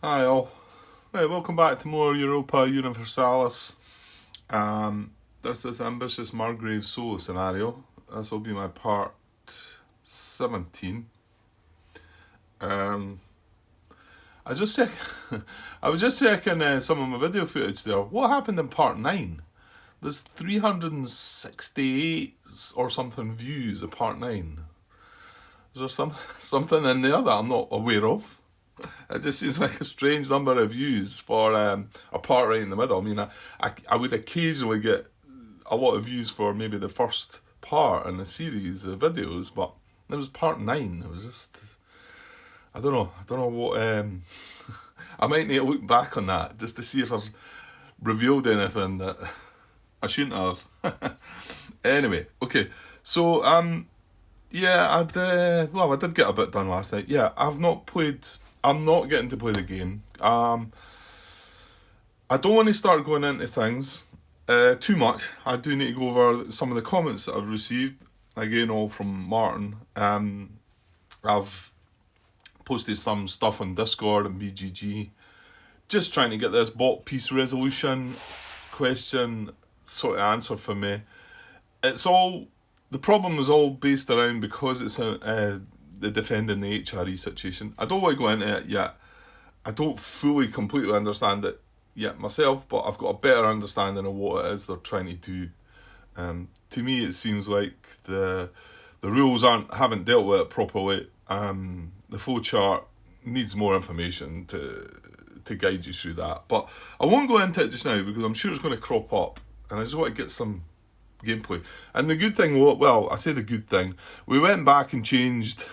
Hi all. Right, welcome back to more Europa Universalis. This is ambitious Margrave solo scenario. This will be my part 17. Um, I just check. I was just checking some of my video footage there. What happened in part 9? There's 368 or something views of part 9. Is there something in there that I'm not aware of? It just seems like a strange number of views for a part right in the middle. I mean, I would occasionally get a lot of views for maybe the first part in a series of videos, but it was part 9. It was just, I don't know what, I might need to look back on that just to see if I've revealed anything that I shouldn't have. Anyway, okay, so, yeah, I did get a bit done last night. Yeah, I'm not getting to play the game. I don't want to start going into things too much. I do need to go over some of the comments that I've received. Again, all from Martin. I've posted some stuff on Discord and BGG. Just trying to get this bot piece resolution question sort of answered for me. The problem is all based around because it's the defending the HRE situation. I don't want to go into it yet. I don't fully, completely understand it yet myself, but I've got a better understanding of what it is they're trying to do. To me, it seems like the rules haven't dealt with it properly. The flowchart needs more information to guide you through that. But I won't go into it just now because I'm sure it's going to crop up, and I just want to get some gameplay. And the good thing, well, I say the good thing, we went back and changed.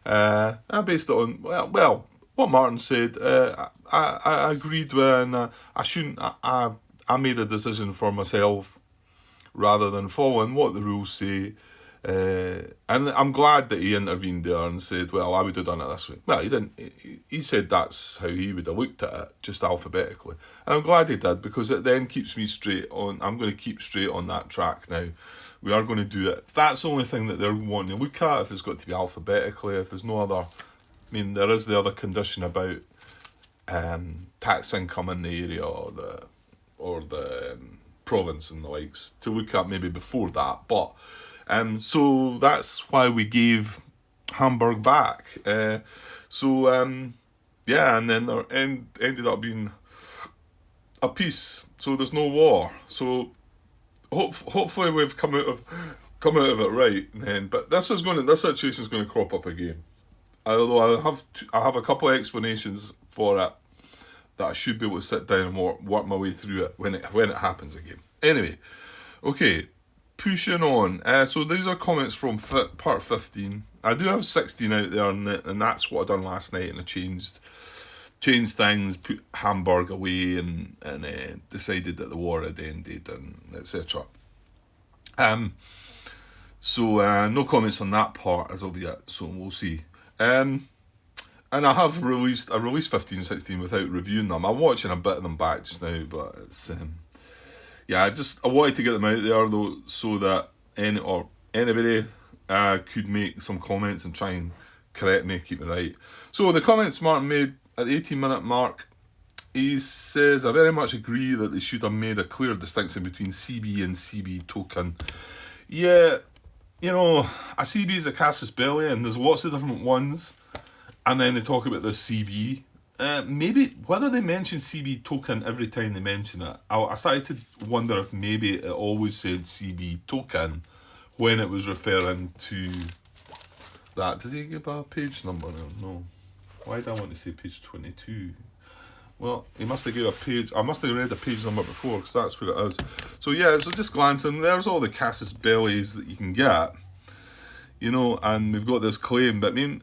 I based it on well what Martin said. I agreed with, and I shouldn't. I made a decision for myself rather than following what the rules say. And I'm glad that he intervened there and said, "Well, I would have done it this way." Well, he didn't. He said that's how he would have looked at it, just alphabetically. And I'm glad he did because it then keeps me straight on. I'm going to keep straight on that track now. We are going to do it. That's the only thing that they're wanting to look at. If it's got to be alphabetically, if there's no other, I mean, there is the other condition about tax income in the area or the province and the likes to look at maybe before that. But so that's why we gave Hamburg back. Yeah, and then there ended up being a peace. So there's no war. So hopefully we've come out of it right then. But this situation is going to crop up again. Although I have a couple of explanations for it that I should be able to sit down and work my way through it when it happens again. Anyway, okay, pushing on. So these are comments from part 15. I do have 16 out there, and that's what I done last night, and I changed things, put Hamburg away, and decided that the war had ended, and etc. So no comments on that part as of yet, so we'll see. And I released 15, 16 without reviewing them. I'm watching a bit of them back just now, but it's yeah, I wanted to get them out there though, so that anybody could make some comments and try and correct me, keep me right. So the comments Martin made at the 18-minute mark, he says, "I very much agree that they should have made a clear distinction between CB and CB token." Yeah, you know, a CB is a casus belli, and there's lots of different ones, and then they talk about the CB. Maybe whether they mention CB token every time they mention it, I started to wonder if maybe it always said CB token when it was referring to that. Does he give a page number? No. Why do I want to say page 22? Well, he must have given a page. I must have read the page number before because that's where it is. So yeah, so just glancing, there's all the casus bellis that you can get, you know, and we've got this claim. But I mean,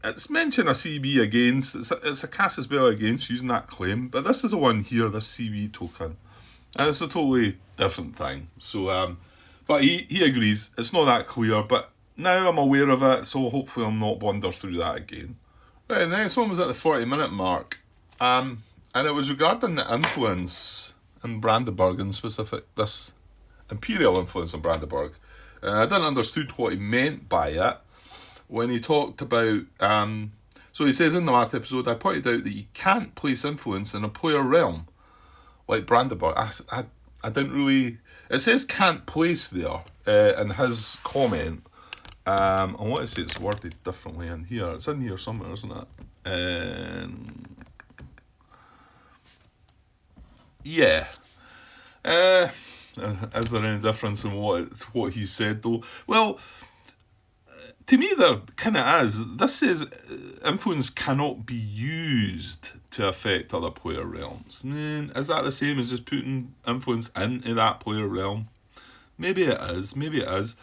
it's mentioned a CB against. It's a casus belli against using that claim. But this is the one here, this CB token, and it's a totally different thing. So, but he agrees it's not that clear. But now I'm aware of it, so hopefully I'll not wander through that again. Right, the next one was at the 40-minute mark. And it was regarding the influence in Brandenburg, in specific, this imperial influence in Brandenburg. I didn't understood what he meant by it when he talked about So he says in the last episode, I pointed out that you can't place influence in a player realm, like Brandenburg. I didn't really... It says can't place there in his comment. I want to say it's worded differently in here. It's in here somewhere, isn't it? Yeah. Is there any difference in what he said, though? Well, to me, there kind of is. This says influence cannot be used to affect other player realms. Is that the same as just putting influence into that player realm? Maybe it is. Maybe it is.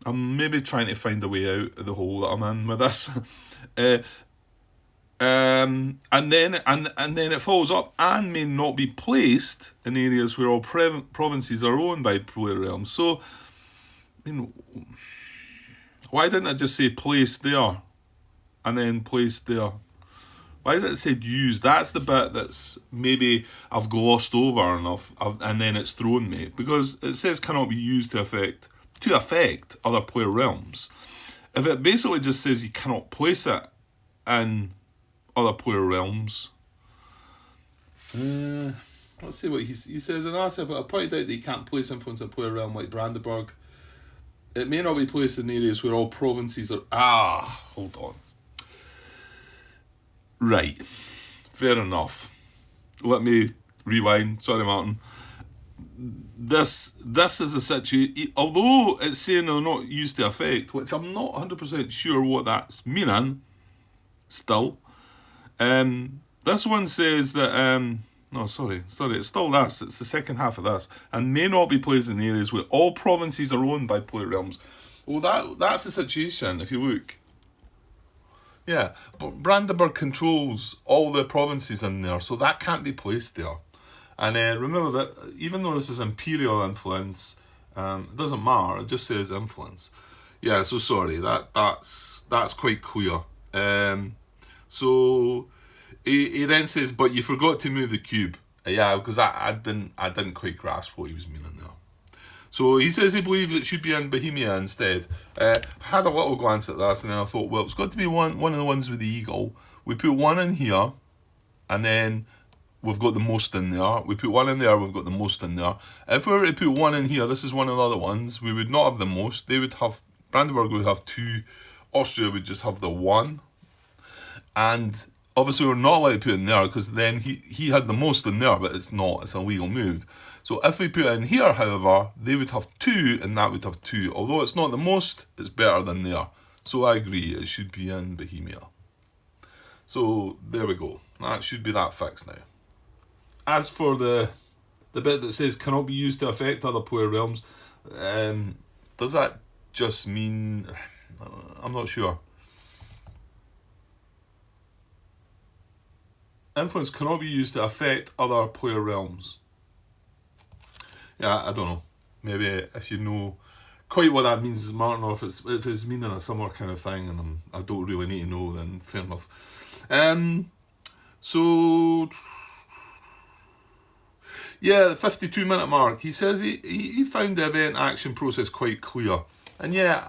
I'm maybe trying to find a way out of the hole that I'm in with this. And then it follows up, and may not be placed in areas where all provinces are owned by player realms. So, I mean, why didn't I just say placed there and then placed there? Why is it said used? That's the bit that's maybe I've glossed over enough, and then it's thrown me, because it says cannot be used to affect other player realms. If it basically just says you cannot place it in other player realms. Let's see what he says in that. But I pointed out that you can't place influence in a player realm like Brandenburg. It may not be placed in areas where all provinces are... hold on. Right. Fair enough. Let me rewind. Sorry, Martin. This is a situation... Although it's saying they're not used to affect, which I'm not 100% sure what that's meaning, still. This one says that... no, sorry. It's still this. It's the second half of this. And may not be placed in areas where all provinces are owned by player realms. Well, that's the situation, if you look. Yeah, but Brandenburg controls all the provinces in there, so that can't be placed there. And remember that even though this is imperial influence, it doesn't matter, it just says influence. Yeah, so sorry, that's quite clear. So he then says, but you forgot to move the cube. Yeah, because I didn't quite grasp what he was meaning there. So he says he believes it should be in Bohemia instead. I had a little glance at this, and then I thought, well, it's got to be one of the ones with the eagle. We put one in here, and then we've got the most in there. We put one in there, we've got the most in there. If we were to put one in here, this is one of the other ones, we would not have the most. Brandenburg would have 2, Austria would just have the 1. And obviously we're not allowed to put in there, because then he had the most in there, but it's a legal move. So if we put it in here, however, they would have 2 and that would have 2. Although it's not the most, it's better than there. So I agree, it should be in Bohemia. So there we go. That should be that fixed now. As for the bit that says cannot be used to affect other player realms, does that just mean... I'm not sure. Influence cannot be used to affect other player realms. Yeah, I don't know. Maybe if you know quite what that means, Martin, or if it's meaning a similar kind of thing, and I don't really need to know, then fair enough. So yeah, the 52-minute mark. He says he found the event action process quite clear, and yeah,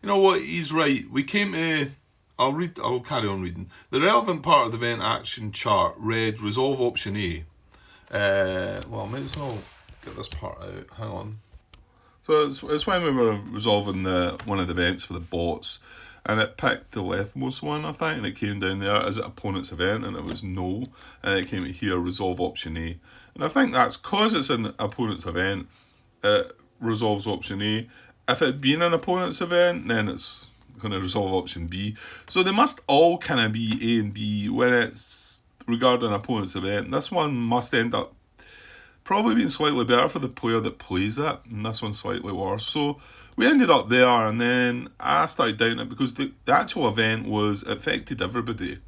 you know what? He's right. We came to... I'll carry on reading. The relevant part of the event action chart read resolve option A. Well, might as well get this part out. Hang on. So it's when we were resolving one of the events for the bots, and it picked the leftmost one, I think, and it came down there as an opponent's event, and it was no, and it came here, resolve option A. And I think that's because it's an opponent's event, it resolves option A. If it had been an opponent's event, then it's going to resolve option B. So they must all kind of be A and B when it's regarding an opponent's event. This one must end up probably being slightly better for the player that plays it, and this one's slightly worse. So we ended up there, and then I started doubting it because the actual event affected everybody.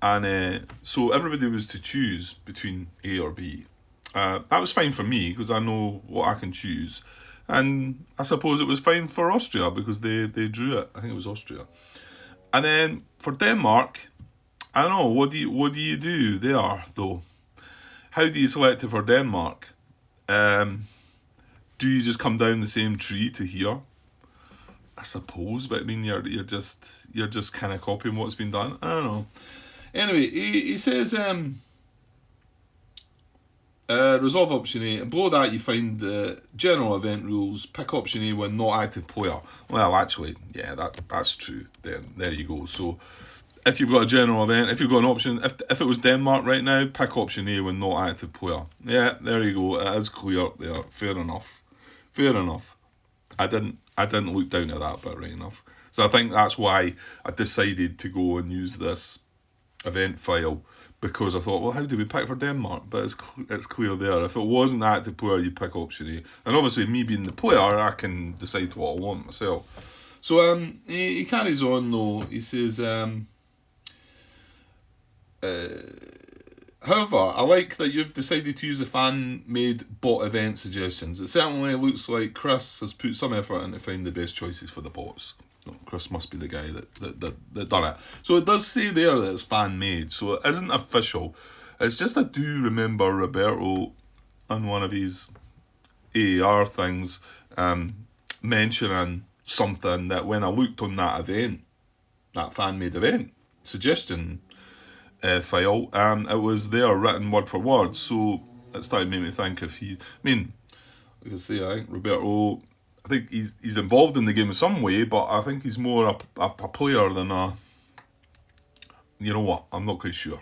And so everybody was to choose between A or B. That was fine for me because I know what I can choose. And I suppose it was fine for Austria because they drew it. I think it was Austria. And then for Denmark, I don't know, what do you do there though? How do you select it for Denmark? Do you just come down the same tree to here? I suppose, but I mean, you're just kind of copying what's been done. I don't know. Anyway, he says, resolve option A, and below that you find the general event rules. Pick option A when not active player. Well, actually, yeah, that's true. Then there you go. So, if you've got a general event, if you've got an option, if it was Denmark right now, pick option A when not active player. Yeah, there you go. It is clear there. Fair enough. I didn't look down at that bit right enough. So I think that's why I decided to go and use this event file, because I thought, well, how do we pick for Denmark? But it's clear there. If it wasn't active player, you pick option A. And obviously, me being the player, I can decide what I want myself. So he carries on though. He says, however, I like that you've decided to use the fan-made bot event suggestions. It certainly looks like Chris has put some effort in to find the best choices for the bots. No, Chris must be the guy that done it. So it does say there that it's fan-made, so it isn't official. It's just I do remember Roberto on one of his AAR things mentioning something that when I looked on that event, that fan-made event suggestion file, it was there written word for word, so it started making me think if he, I mean, like I say, I think Roberto, I think he's involved in the game in some way, but I think he's more a player than a, you know what, I'm not quite sure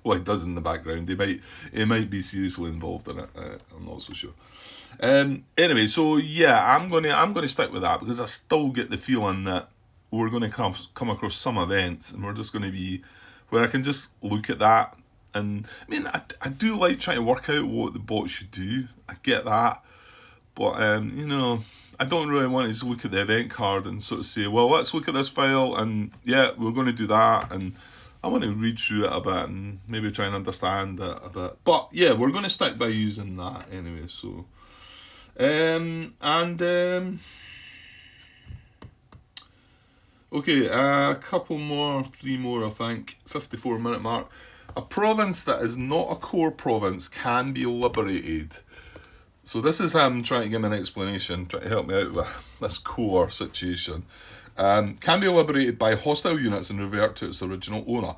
what he does in the background. He might be seriously involved in it. I'm not so sure. Anyway, so yeah, I'm gonna stick with that, because I still get the feeling that we're gonna come across some events and we're just gonna be where I can just look at that. And I mean, I do like trying to work out what the bot should do. I get that, but you know, I don't really want to just look at the event card and sort of say, well, let's look at this file and yeah, we're going to do that. And I want to read through it a bit and maybe try and understand it a bit. But yeah, we're going to stick by using that anyway. So, okay, a couple more, 3 more, I think. 54-minute mark. A province that is not a core province can be liberated. So this is him trying to give me an explanation, trying to help me out with this core situation. Can be liberated by hostile units and revert to its original owner,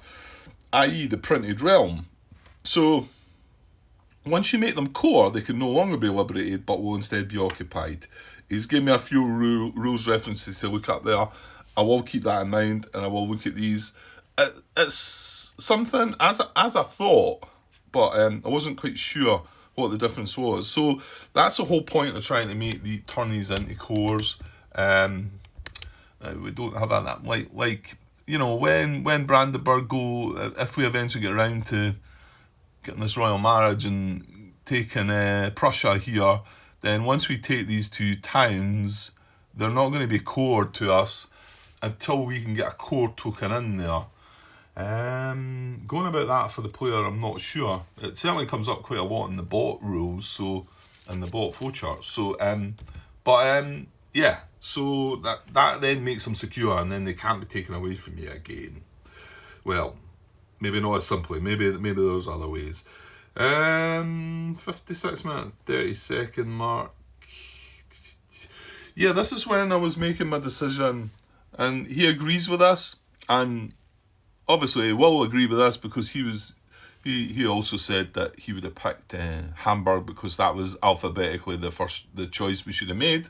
i.e. the printed realm. So once you make them core, they can no longer be liberated, but will instead be occupied. He's given me a few rules references to look at there. I will keep that in mind, and I will look at these. It's something as I thought, but I wasn't quite sure what the difference was. So that's the whole point of trying to make the turn these into cores. We don't have that like you know, when Brandenburg go, if we eventually get around to getting this royal marriage and taking Prussia here, then once we take these 2 towns, they're not going to be core to us until we can get a core token in there. Going about that for the player, I'm not sure. It certainly comes up quite a lot in the bot rules, so, and the bot flowchart. So, yeah. So that then makes them secure, and then they can't be taken away from you again. Well, maybe not as simply. Maybe there's other ways. 56-minute, 30-second mark. Yeah, this is when I was making my decision, and he agrees with us, and obviously he will agree with us because he also said that he would have picked Hamburg because that was alphabetically the choice we should have made.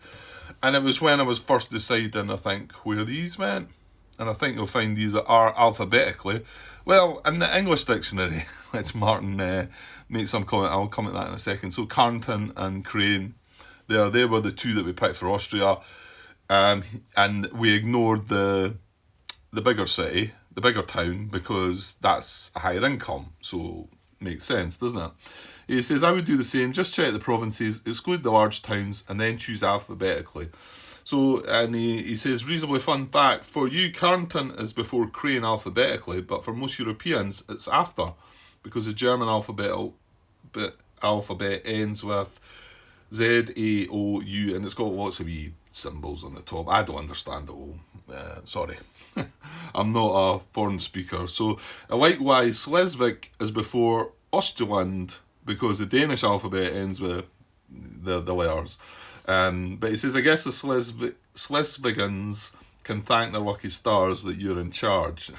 And it was when I was first deciding, I think, where these went. And I think you'll find these are alphabetically. Well, in the English dictionary, which Martin made some comment, I'll comment that in a second. So Carnton and Crane, they were the 2 that we picked for Austria. And we ignored the bigger city, the bigger town, because that's a higher income. So makes sense, doesn't it? He says, I would do the same, just check the provinces, exclude the large towns, and then choose alphabetically. So, and he says, reasonably fun fact, for you, Carnton is before Crane alphabetically, but for most Europeans, it's after, because the German alphabet ends with Z, A, O, U, and it's got lots of wee symbols on the top. I don't understand it all. Sorry. I'm not a foreign speaker. So, likewise, Schleswig is before Ostland, because the Danish alphabet ends with the letters. But he says, I guess the Schleswigans can thank their lucky stars that you're in charge.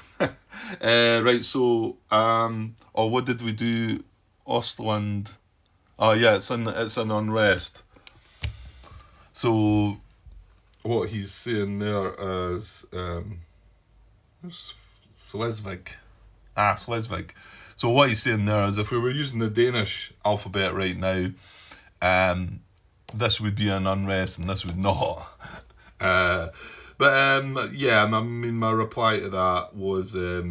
Right, so, or what did we do? Ostland. Oh yeah, it's an unrest. So what he's saying there is Schleswig. Schleswig. So what he's saying there is if we were using the Danish alphabet right now, this would be an unrest and this would not. Yeah, I mean, my reply to that was, I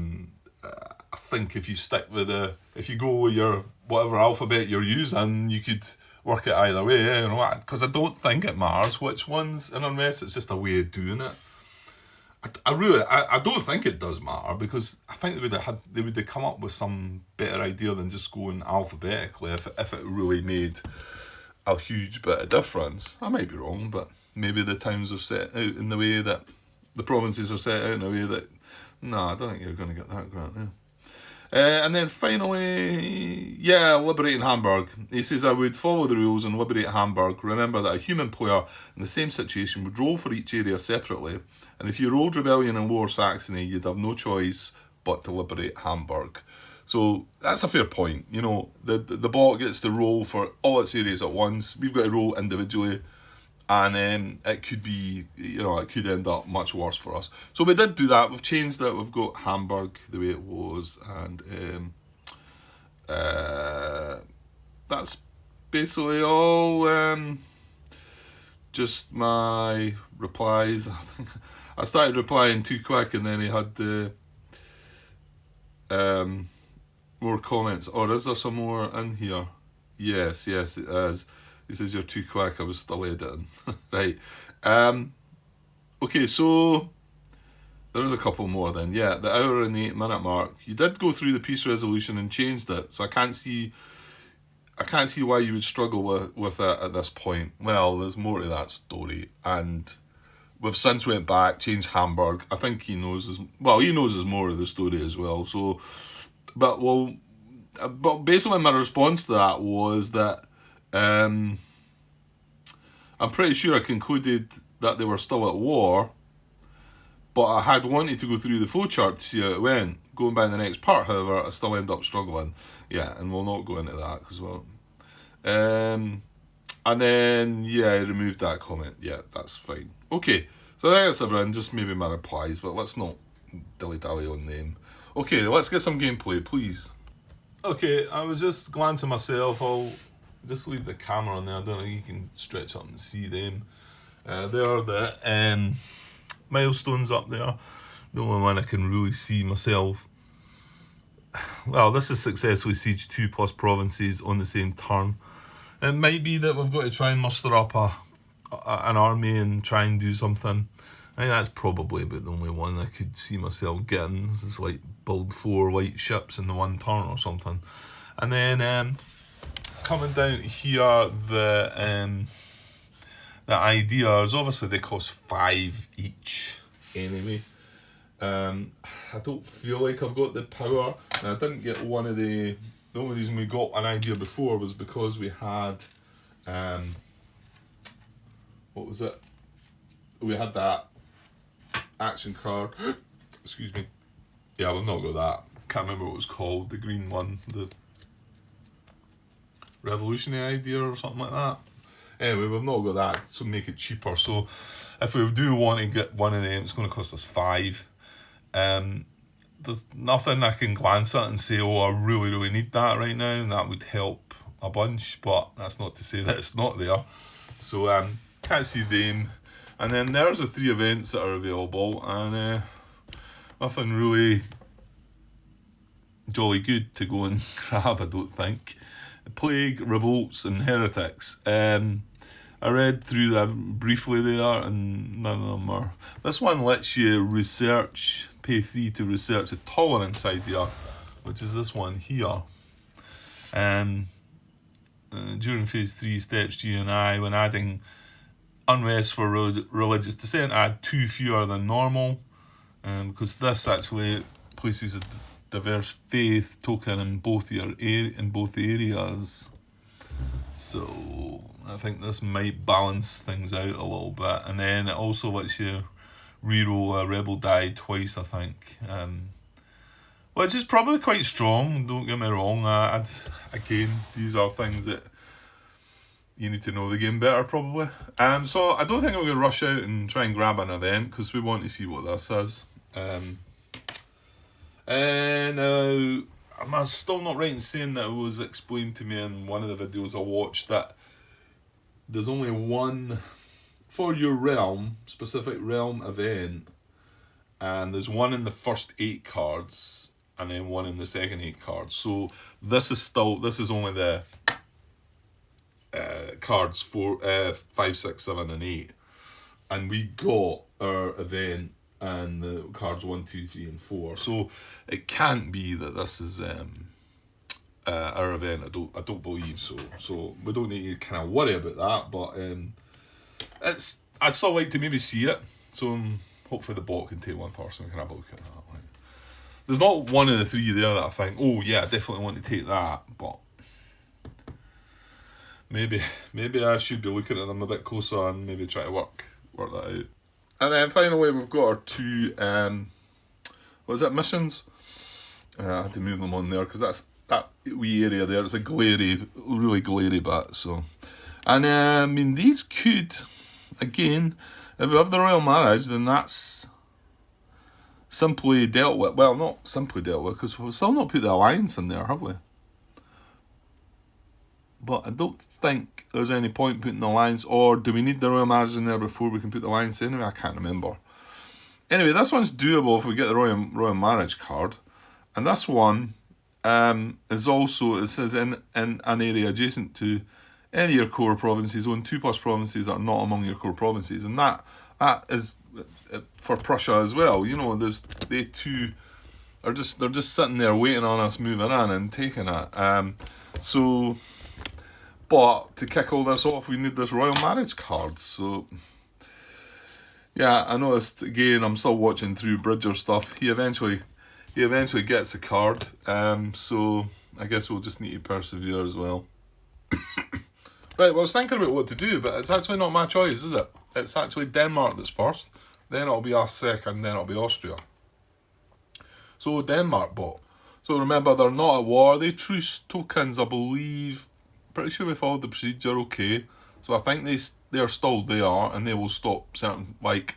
think if you go with your whatever alphabet you're using, you could work it either way, you know, because I don't think it matters which one's an unrest. It's just a way of doing it. I don't think it does matter, because I think they would have come up with some better idea than just going alphabetically if it really made a huge bit of difference. I might be wrong, but maybe the towns are set out in the way that the provinces are set out in a way that, no, I don't think you're going to get that grant. Yeah. And then finally, liberating Hamburg. He says, I would follow the rules and liberate Hamburg. Remember that a human player in the same situation would roll for each area separately. And if you rolled rebellion in Lower Saxony, you'd have no choice but to liberate Hamburg. So that's a fair point. You know, the bot gets to roll for all its areas at once. We've got to roll individually. And it could be, it could end up much worse for us. So we did do that. We've changed it. We've got Hamburg the way it was. And that's basically all. Just my replies. I think I started replying too quick, and then he had more comments. Or is there some more in here? Yes, it is. He says, you're too quick, I was still editing. Right. Okay, so there is a couple more then. Yeah, the hour and the 8 minute mark. You did go through the peace resolution and changed it, so I can't see why you would struggle with it at this point. Well, there's more to that story, and we've since went back, changed Hamburg. I think he knows there's more of the story as well. So, but basically my response to that was that I'm pretty sure I concluded that they were still at war, but I had wanted to go through the flowchart to see how it went. Going by the next part, however, I still end up struggling. Yeah, and we'll not go into that because and then I removed that comment. Yeah, that's fine. Okay, so I think that's everything. Just maybe my replies, but let's not dilly-dally on them. Okay, let's get some gameplay, please. Okay, I was just glancing myself. I'll just leave the camera on there. I don't know if you can stretch up and see them. There are the milestones up there. The only one I can really see myself. Well, this is successfully siege 2 plus provinces on the same turn. It might be that we've got to try and muster up an army and try and do something. I think that's probably about the only one I could see myself getting. It's like build 4 light ships in the one turn or something. And then coming down here, the ideas, obviously they cost 5 each anyway. I don't feel like I've got the power. Now, I didn't get one of the only reason we got an idea before was because we had what was it? We had that action card. Excuse me. Yeah, we've not got that. Can't remember what it was called. The green one, the revolutionary idea or something like that. Anyway, we've not got that, so make it cheaper. So if we do want to get one of them, it's going to cost us 5. There's nothing I can glance at and say, I really, really need that right now, and that would help a bunch, but that's not to say that it's not there. So can't see them. And then there's the 3 events that are available, and nothing really jolly good to go and grab, I don't think. Plague, revolts, and heretics. I read through them briefly there, and none of them are. This one lets you pay 3 to research a tolerance idea, which is this one here. During phase 3 steps G and I, when adding unrest for religious dissent, add 2 fewer than normal, because this actually places a diverse faith token in both areas. So I think this might balance things out a little bit. And then it also lets you reroll a Rebel die twice, I think. Which is probably quite strong, don't get me wrong. Again, these are things that you need to know the game better, probably. So I don't think I'm going to rush out and try and grab an event, because we want to see what this is. And I'm still not right in saying that it was explained to me in one of the videos I watched that there's only one for your realm, specific realm event, and there's one in the first 8 cards and then one in the second 8 cards. So this is only the cards 5, 6, 7 and 8, and we got our event and the cards 1, 2, 3 and 4. So it can't be that this is our event. I don't believe so. So we don't need to kind of worry about that. But I'd still like to maybe see it. So hopefully the bot can take one person and can have a look at that. Like, there's not one of the 3 there that I think, oh yeah, I definitely want to take that. But maybe I should be looking at them a bit closer and maybe try to work that out. And then finally we've got our 2 missions. I had to move them on there because that wee area there is a really glary bit. So, and I mean, these could, again, if we have the royal marriage, then that's simply dealt with. Well, not simply dealt with, because we've still not put the alliance in there, have we? But I don't think there's any point putting the alliance, or do we need the royal marriage in there before we can put the alliance in? Anyway, I can't remember. Anyway, this one's doable if we get the royal marriage card. And this one is also, it says in an area adjacent to any of your core provinces, own 2+ provinces that are not among your core provinces. And that is for Prussia as well. You know, they too are they're just sitting there waiting on us moving in and taking it. But to kick all this off, we need this royal marriage card. So, yeah, I noticed, again, I'm still watching through Bridger stuff. He eventually gets a card. So I guess we'll just need to persevere as well. Right, well, I was thinking about what to do, but it's actually not my choice, is it? It's actually Denmark that's first, then it'll be us second, then it'll be Austria. So Denmark bought. So remember, they're not at war. They truce tokens, I believe. Pretty sure we followed the procedure okay. So I think they're still there, and they will stop certain, like,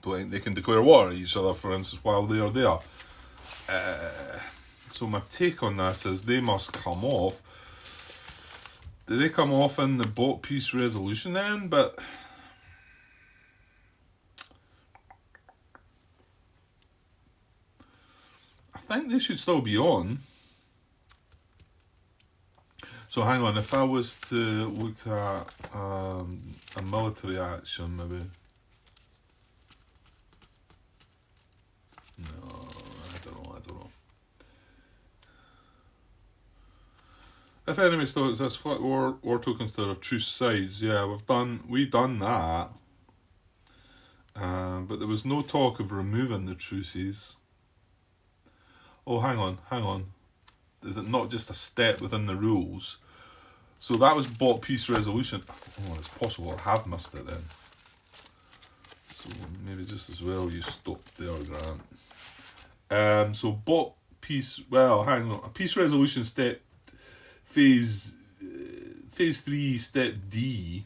don't think they can declare war at each other, for instance, while they are there. So my take on this is they must come off. Do they come off in the bot peace resolution then? But I think they should still be on. So hang on, if I was to look at a military action, maybe. No, I don't know. If enemy still exists, flat war tokens that are truce sides. Yeah, we done that. But there was no talk of removing the truces. Oh, hang on. Is it not just a step within the rules? So that was bought peace resolution. Oh, it's possible I have missed it then. So maybe just as well you stop there, Grant. So bought peace. Well, hang on. A peace resolution step. Phase 3, step D.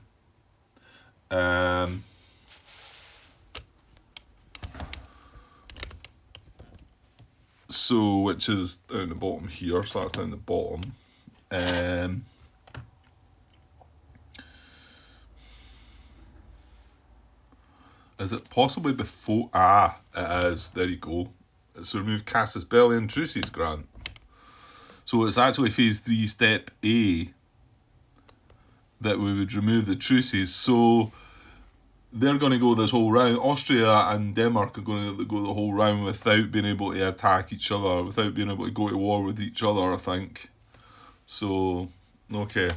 So which is down the bottom here. Starts down the bottom. Is it possibly before? It is. There you go. It's remove Casus Belli and Truces, Grant. So it's actually phase 3, step A, that we would remove the truces. So they're going to go this whole round. Austria and Denmark are going to go the whole round without being able to attack each other, without being able to go to war with each other, I think. So, okay.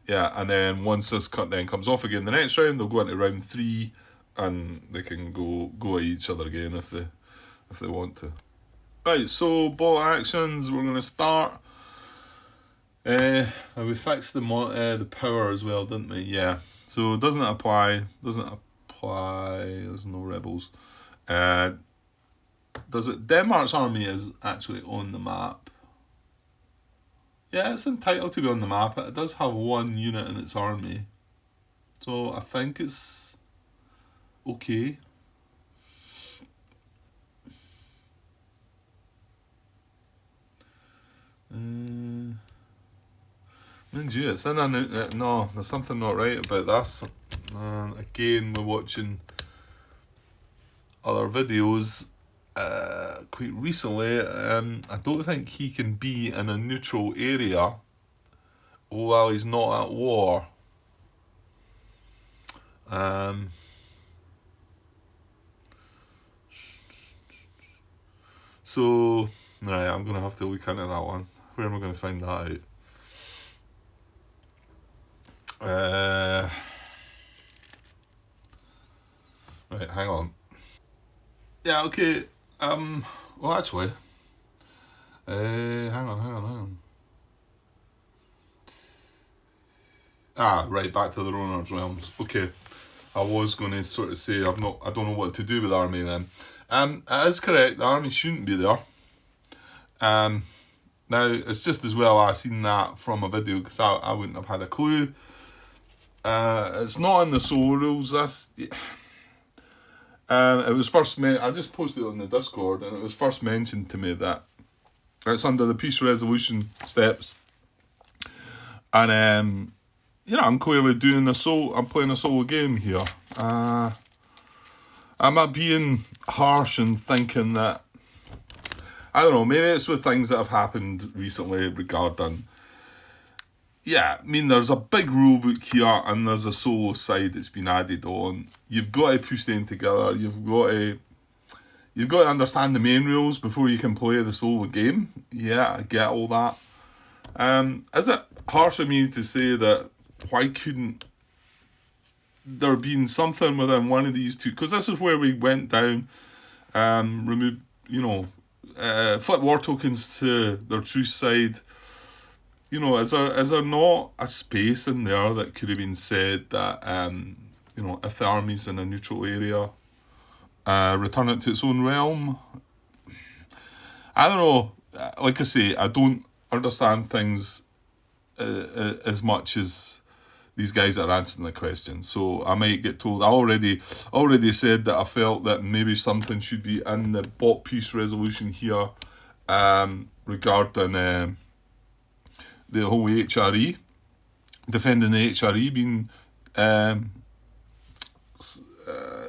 Yeah, and then once this cut then comes off again the next round, they'll go into round 3 and they can go at each other again if they want to. Right, so ball actions, we're going to start. We fixed the power as well, didn't we? Yeah. So doesn't apply. Doesn't apply. There's no rebels. Uh, does it? Denmark's army is actually on the map. Yeah, it's entitled to be on the map. It does have one unit in its army, so I think it's okay. Mind you, it's in a no. There's something not right about this. Again, we're watching other videos quite recently. I don't think he can be in a neutral area while he's not at war. So, right, I'm going to have to look into that one. Where am I going to find that out? Right, hang on. Yeah, okay. Well, actually, hang on. Right, back to the Roner's Realms. Okay, I was going to sort of say I don't know what to do with the army then. It is correct. The army shouldn't be there. Now it's just as well I seen that from a video because I wouldn't have had a clue. It's not in the solo rules. It was first I just posted it on the Discord, and it was first mentioned to me that it's under the peace resolution steps, and I'm clearly doing I'm playing a solo game here. Am I being harsh and thinking that I don't know? Maybe it's with things that have happened recently regarding. Yeah, I mean, there's a big rule book here, and there's a solo side that's been added on. You've got to push them together. You've got to understand the main rules before you can play the solo game. Yeah, I get all that. Is it harsh of me to say that why couldn't there been something within one of these two? Because this is where we went down, remove, flip war tokens to their true side. Is there not a space in there that could have been said that if the army's in a neutral area, return it to its own realm? I don't know. Like I say, I don't understand things as much as these guys that are answering the question. So I might get told. I already said that I felt that maybe something should be in the bot peace resolution here regarding the whole HRE, defending the HRE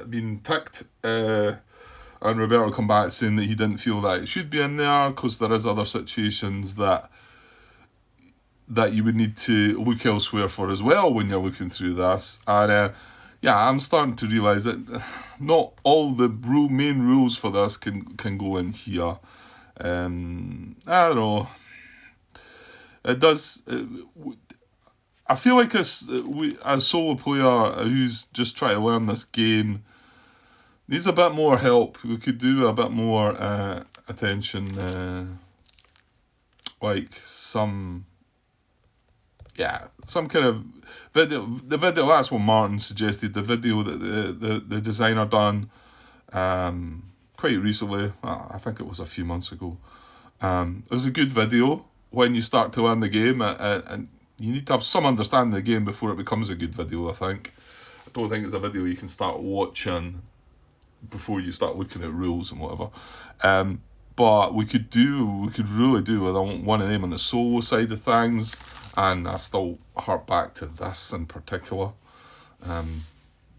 being ticked, and Roberto come back saying that he didn't feel that it should be in there because there is other situations that you would need to look elsewhere for as well when you're looking through this. And I'm starting to realise that not all the main rules for this can go in here. I don't know. It does. I feel like as solo player who's just trying to learn this game needs a bit more help. We could do a bit more attention, like some kind of video. The video, that's what Martin suggested. The video that the designer done quite recently. I think it was a few months ago. It was a good video. When you start to learn the game, and you need to have some understanding of the game before it becomes a good video, I think. I don't think it's a video you can start watching before you start looking at rules and whatever. But we could really do with one of them on the solo side of things, and I still hark back to this in particular.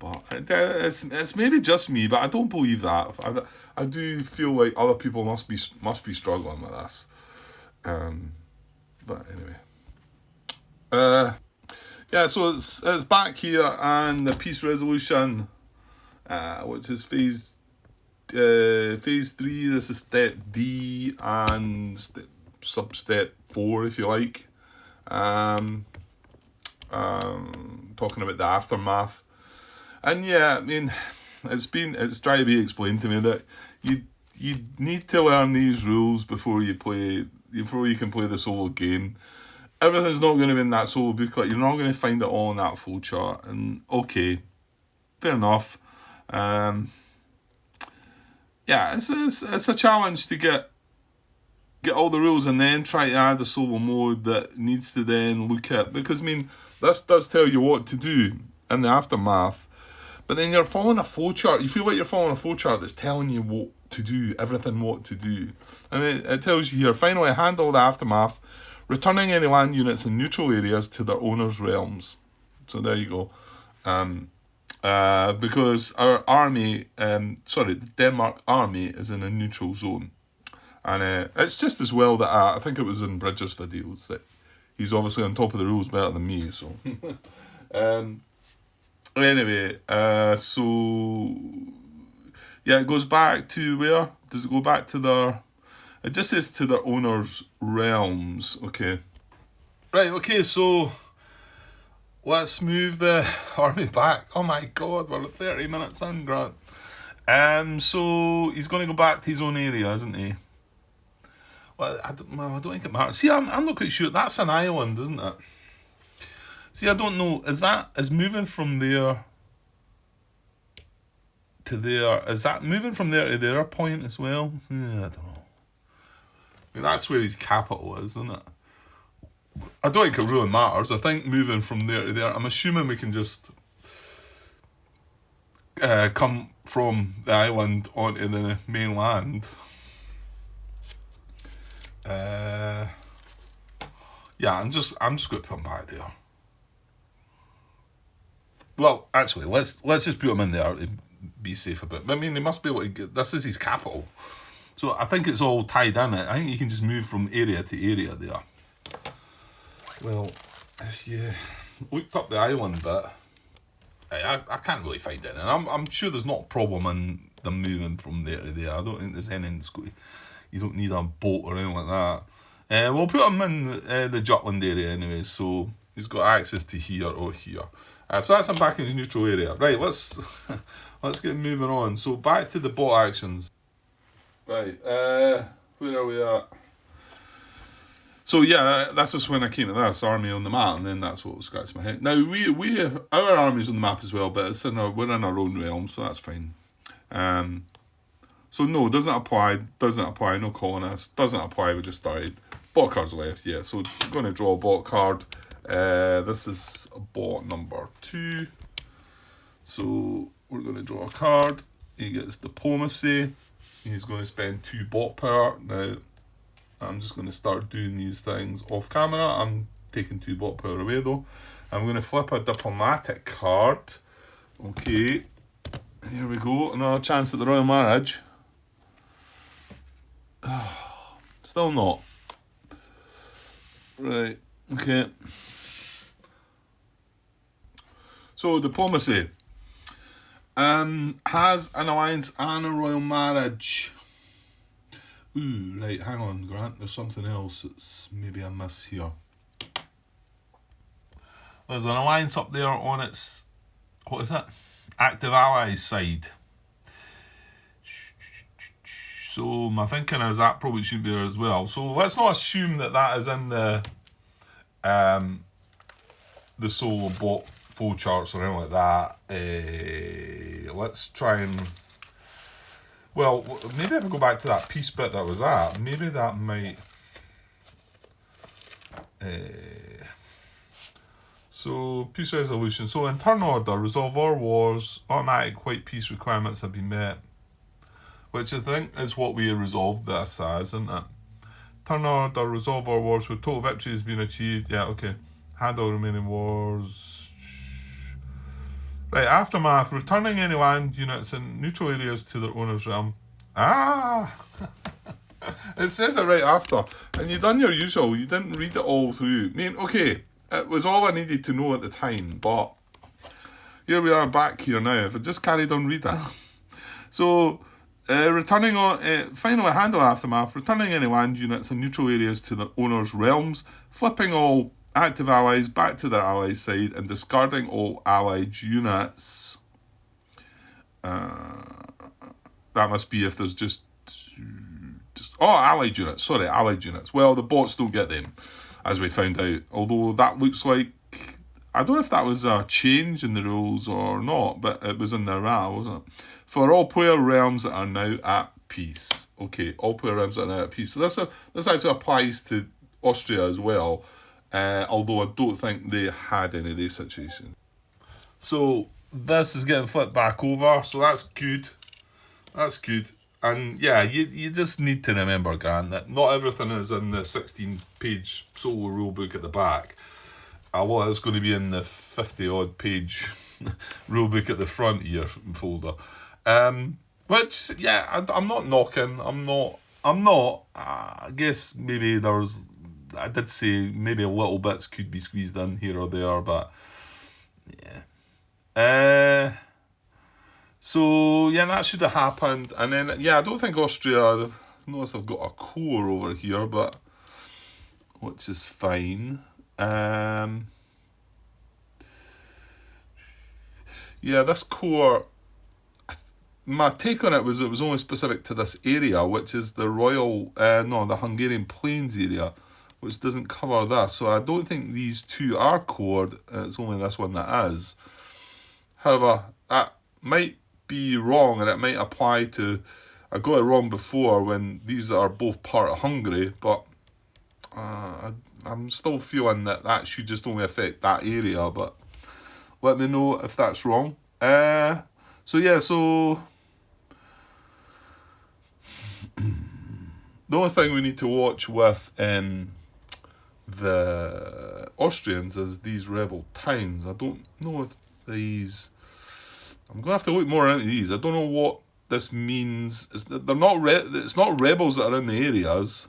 But it's maybe just me, but I don't believe that. I do feel like other people must be struggling with this. But anyway, so it's back here, and the peace resolution, which is phase 3. This is step D and sub-step 4, if you like. Talking about the aftermath, and I mean, it's trying to be explained to me that you need to learn these rules before you can play the solo game. everything's not going to be in that solo booklet. You're not going to find it all in that full chart. And okay, fair enough. Yeah, it's a challenge to get all the rules and then try to add a solo mode that needs to then look at, because I mean, this does tell you what to do in the aftermath, but then you're following a flowchart. You feel like you're following a flowchart that's telling you what to do, everything what to do. And it tells you here, finally handle the aftermath, returning any land units in neutral areas to their owner's realms. So there you go. Because our army, the Denmark army is in a neutral zone. And it's just as well that I think it was in Bridges' videos that he's obviously on top of the rules better than me. So anyway, so yeah, it goes back to where? Does it go back to their? It just says to their owner's realms. Okay, right. Okay, so let's move the army back. Oh my God, we're 30 minutes in, Grant. So he's going to go back to his own area, isn't he? Well, I don't think it matters. See, I'm not quite sure. That's an island, isn't it? See, I don't know. Is moving from there to there? Is that moving from there to their point as well? Yeah, I don't know. I mean, that's where his capital is, isn't it? I don't think it really matters. I think moving from there to there, I'm assuming we can just come from the island onto the mainland. Yeah, I'm just going to put him back there. Well, actually, let's just put him in there to be safe a bit. I mean, he must be able to get. This is his capital, so I think it's all tied in. I think you can just move from area to area there. Well, if you looked up the island bit, I can't really find it, and I'm sure there's not a problem in them moving from there to there. I don't think there's anything that's going. You don't need a boat or anything like that. We'll put him in the Jutland area anyway, so he's got access to here or here. So that's him back in his neutral area. Right, let's get moving on. So back to the bot actions. Right, where are we at? So yeah, that's just when I came to this army on the map, and then that's what scratched my head. Now our army's on the map as well, but we're in our own realm, so that's fine. So no, doesn't apply, no colonists, doesn't apply, we just started. Bot cards left, yeah, so I'm going to draw a bot card. This is bot number 2. So we're going to draw a card. He gets diplomacy. He's going to spend 2 bot power. Now, I'm just going to start doing these things off camera. I'm taking 2 bot power away though. I'm going to flip a diplomatic card. Okay, here we go. Another chance at the royal marriage. Still not. Right, okay. So, diplomacy. Has an alliance and a royal marriage. Ooh, right, hang on, Grant. There's something else that's maybe a miss here. There's an alliance up there on its, what is it? Active allies side. So my thinking is that probably should be there as well. So let's not assume that is in the solo bot flow charts or anything like that. Let's try and, well, maybe if I go back to that peace bit that was at, maybe that might. So peace resolution. So in turn order, resolve all wars. Automatic white peace requirements have been met. Which I think is what we resolved this as, isn't it? Turn order, resolve all wars where total victory has been achieved. Yeah, okay. Handle remaining wars. Right, aftermath. Returning any land units in neutral areas to their owner's realm. Ah! It says it right after. And you've done your usual. You didn't read it all through. I mean, okay, it was all I needed to know at the time, but here we are back here now. If I just carried on reading. So... returning on finally handle aftermath, returning any land units in neutral areas to their owner's realms, flipping all active allies back to their allies' side, and discarding all allied units. That must be if there's just allied units. Sorry, allied units. Well, the bots don't get them. as we found out. Although that looks like, I don't know if that was a change in the rules or not, but it was in the errata, wasn't it? For all player realms that are now at peace. Okay, all player realms that are now at peace. So this actually applies to Austria as well, although I don't think they had any of these situations. So this is getting flipped back over, so that's good. That's good. And yeah, you just need to remember, Grant, that not everything is in the 16-page solo rulebook at the back. A lot is going to be in the 50-odd page rulebook at the front here folder. Which, yeah, I'm not knocking. I'm not. I guess maybe I did say maybe a little bits could be squeezed in here or there, but yeah. So yeah, that should have happened, and then yeah, I don't think Austria. Notice I've got a core over here, but which is fine. Yeah, this core. My take on it was only specific to this area, which is the the Hungarian Plains area, which doesn't cover this. So I don't think these two are cored. It's only this one that is. However, that might be wrong, and it might apply to. I got it wrong before when these are both part of Hungary, but I'm still feeling that should just only affect that area. But let me know if that's wrong. So the only thing we need to watch with the Austrians is these rebel towns. I don't know if these. I'm gonna have to look more into these. I don't know what this means. They're not. It's not rebels that are in the areas.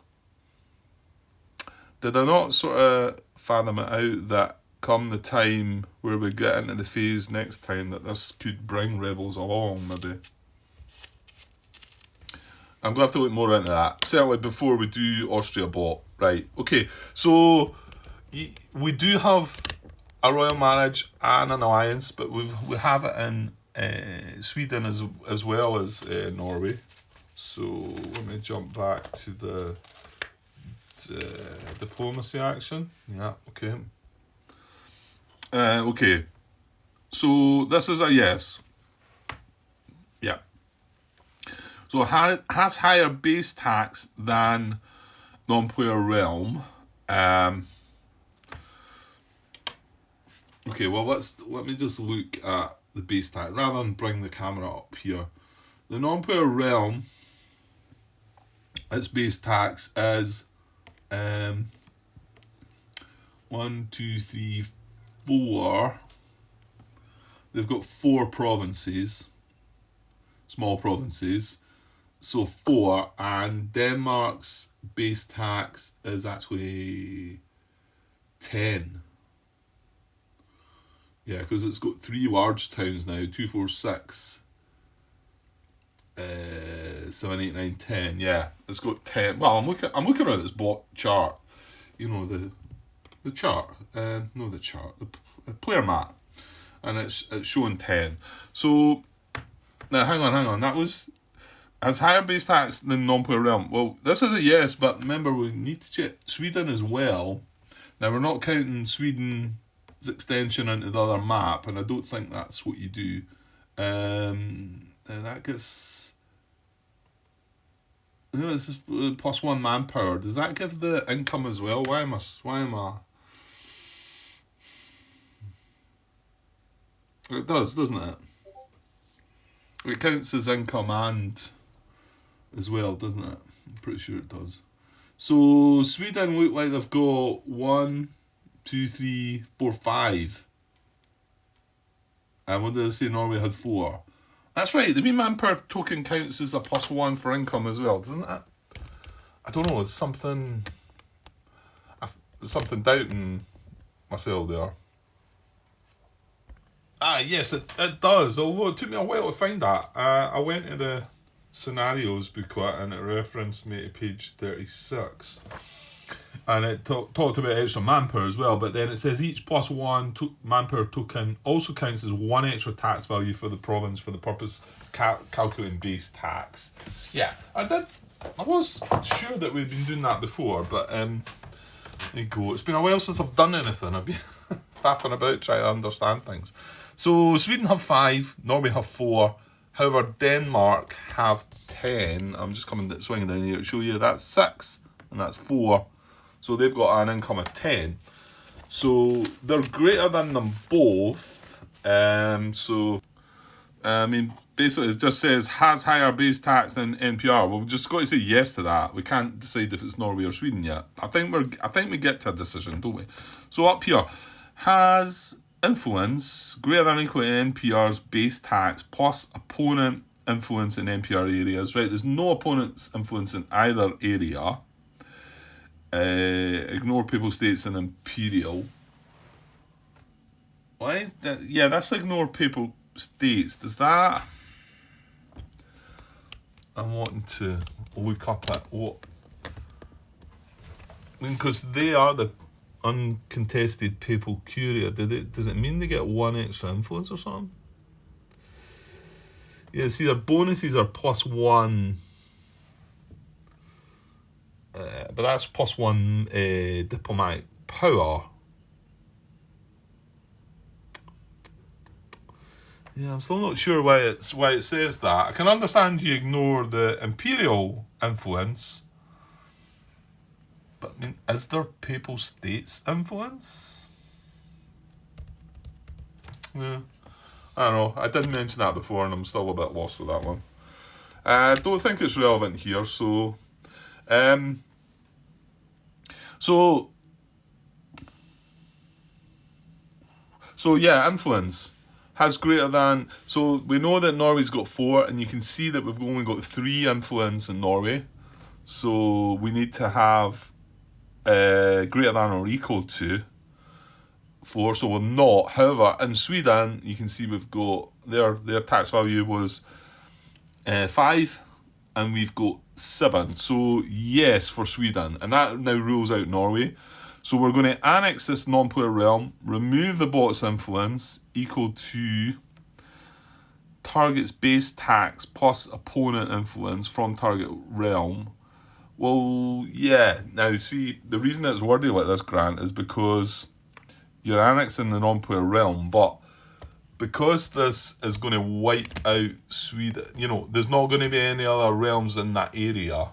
Did I not sort of fathom it out that come the time where we get into the phase next time that this could bring rebels along, maybe? I'm going to have to look more into that. Certainly before we do Austria Bloc. Right, okay. So, we do have a royal marriage and an alliance, but we have it in Sweden as well as Norway. So, let me jump back to the diplomacy action. Yeah, okay. Okay. So, this is a yes. Yeah. So it has higher base tax than non-player realm. Okay, well let me just look at the base tax rather than bring the camera up here. The non-player realm, its base tax is 1, 2, 3, 4. They've got 4 provinces, small provinces. So 4, and Denmark's base tax is actually 10. Yeah, because it's got 3 large towns now, 2, 4, 6, 7, 8, 9, 10. Yeah, it's got 10. Well, I'm looking at this chart. You know the chart. The player map, and it's showing 10. So now hang on. That was. Has higher base tax than non-player realm. Well, this is a yes, but remember we need to check Sweden as well. Now we're not counting Sweden's extension into the other map, and I don't think that's what you do. That gets. This is +1 manpower. Does that give the income as well? Why am I? It does, doesn't it? It counts as income and. As well, doesn't it? I'm pretty sure it does. So Sweden look like they've got 1, 2, 3, 4, 5. And what did I say? Norway had 4. That's right. The mean man per token counts as a +1 for income as well, doesn't it? I don't know. It's something doubting myself there. Yes, it does. Although it took me a while to find that. I went to the scenarios booklet and it referenced me to page 36, and it talked about extra manpower as well, but then it says each +1 manpower token also counts as 1 extra tax value for the province for the purpose calculating base tax. Yeah, I was sure that we'd been doing that before, but There you go. It's been a while since I've done anything. I've been faffing about trying to understand things. So Sweden have 5, Norway have 4. However, Denmark have 10. I'm just swinging down here to show you. That's 6 and that's 4. So they've got an income of 10. So they're greater than them both. Basically it just says has higher base tax than NPR. Well, we've just got to say yes to that. We can't decide if it's Norway or Sweden yet. I think we get to a decision, don't we? So up here, has influence greater than or equal to NPR's base tax plus opponent influence in NPR areas. Right, there's no opponent's influence in either area. Ignore Papal States and Imperial. Why? Yeah, that's ignore Papal States. Does that? I'm wanting to look up at what. Because they are the uncontested Papal Curia. Does it mean they get 1 extra influence or something? Yeah, see, their bonuses are +1. But that's +1 diplomatic power. Yeah, I'm still not sure why it says that. I can understand you ignore the imperial influence, but I mean, is there Papal States influence? Yeah, I don't know. I did mention that before, and I'm still a bit lost with that one. I don't think it's relevant here, so. So yeah, influence has greater than. So we know that Norway's got 4, and you can see that we've only got 3 influence in Norway. So we need to have greater than or equal to 4. So we're not. However, in Sweden, you can see we've got their tax value was 5. And we've got 7. So yes for Sweden. And that now rules out Norway. So we're going to annex this non-player realm, remove the bot's influence, equal to target's base tax plus opponent influence from target realm. Well, yeah. Now see, the reason it's wordy like this, Grant, is because you're annexing the non-player realm, but because this is going to wipe out Sweden, there's not going to be any other realms in that area,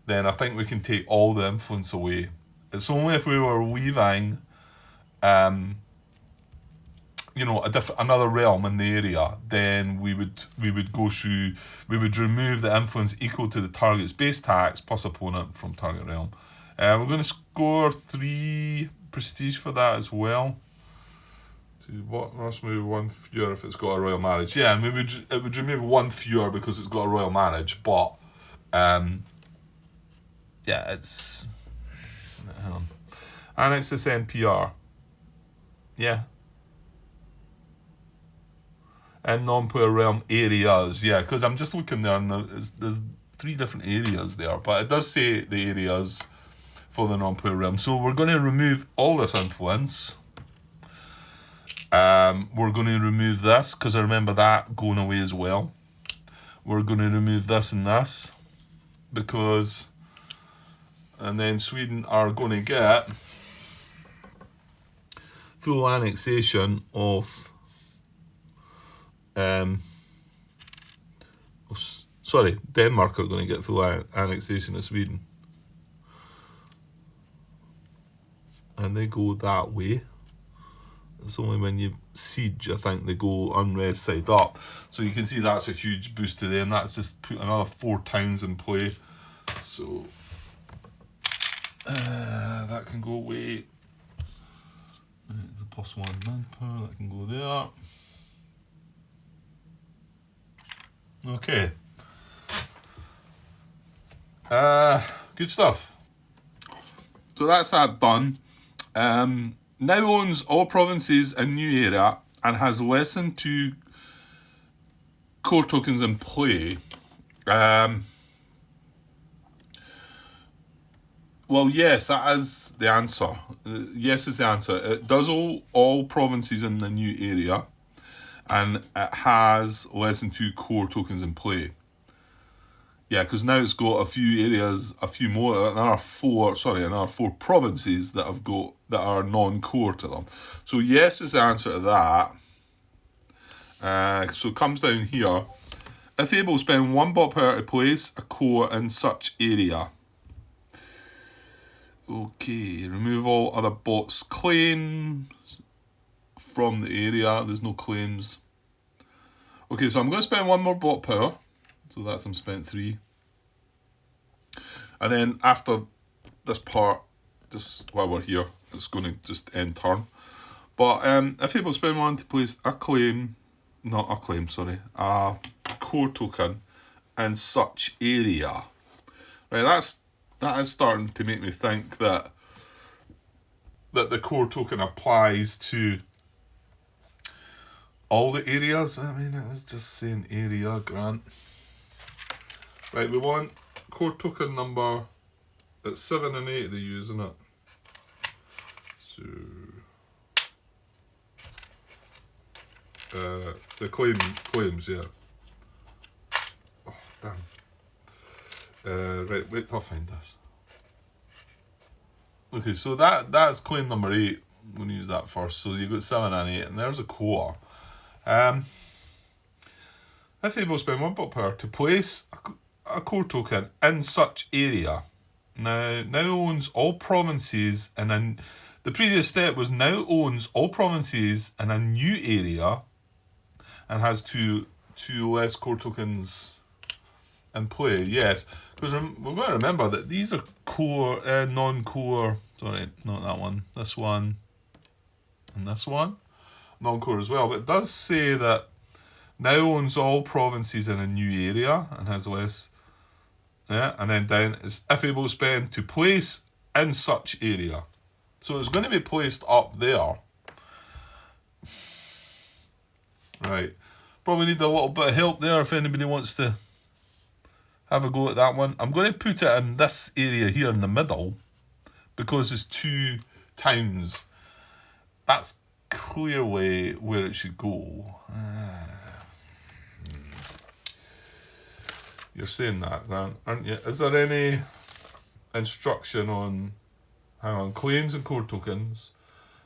then I think we can take all the influence away. It's only if we were leaving, another realm in the area, then we would remove the influence equal to the target's base tax plus opponent from target realm. We're going to score 3 prestige for that as well. What must move 1 fjord if it's got a royal marriage? Yeah, and it would remove 1 fjord because it's got a royal marriage, but it's hang on. Annex this NPR. Yeah. And non-player realm areas, yeah, because I'm just looking there and there's 3 different areas there, but it does say the areas for the non-player realm. So we're going to remove all this influence. We're going to remove this because I remember that going away as well. We're going to remove this and this because, and then Sweden are going to get full annexation of Denmark are going to get full annexation of Sweden, and they go that way. It's only when you siege, I think, they go unrest side up. So you can see that's a huge boost to them. That's just put another 4 towns in play. So that can go away. The +1 manpower, that can go there. Okay. Good stuff. So that's that done. Now owns all provinces in new area and has less than 2 core tokens in play. Well, yes, that is the answer. Yes is the answer. It does all provinces in the new area, and it has less than 2 core tokens in play. Yeah, because now it's got a few areas, another four provinces that are non-core to them. So yes is the answer to that. So it comes down here. If able, spend 1 bot power to place a core in such area. Okay, remove all other bots' claims from the area. There's no claims. Okay, so I'm going to spend 1 more bot power. So that's I'm spent 3. And then after this part, just while we're here, it's going to just end turn. But if able, spend 1 to place a core token in such area. Right, that is starting to make me think that the core token applies to all the areas. I mean, it's just saying area, Grant. Right, we want core token number, it's 7 and 8 they use, isn't it? So the claims, yeah. Oh, damn. Right, wait till I find this. Okay, so that's claim number 8. I'm going to use that first. So you've got 7 and 8, and there's a core. If able, spend 1 bot power to place a core token in such area. Now owns all provinces, and the previous step was now owns all provinces in a new area, and has two less core tokens in play. Yes, because we've got to remember that these are core, non-core. Sorry, not that one. This one, and this one, non-core as well. But it does say that now owns all provinces in a new area and has less. Yeah, and then down is if able, spend to place in such area. So it's going to be placed up there. Right. Probably need a little bit of help there if anybody wants to have a go at that one. I'm going to put it in this area here in the middle because it's 2 towns. That's clearly where it should go. You're saying that, Grant, aren't you? Is there any instruction on, claims and core tokens?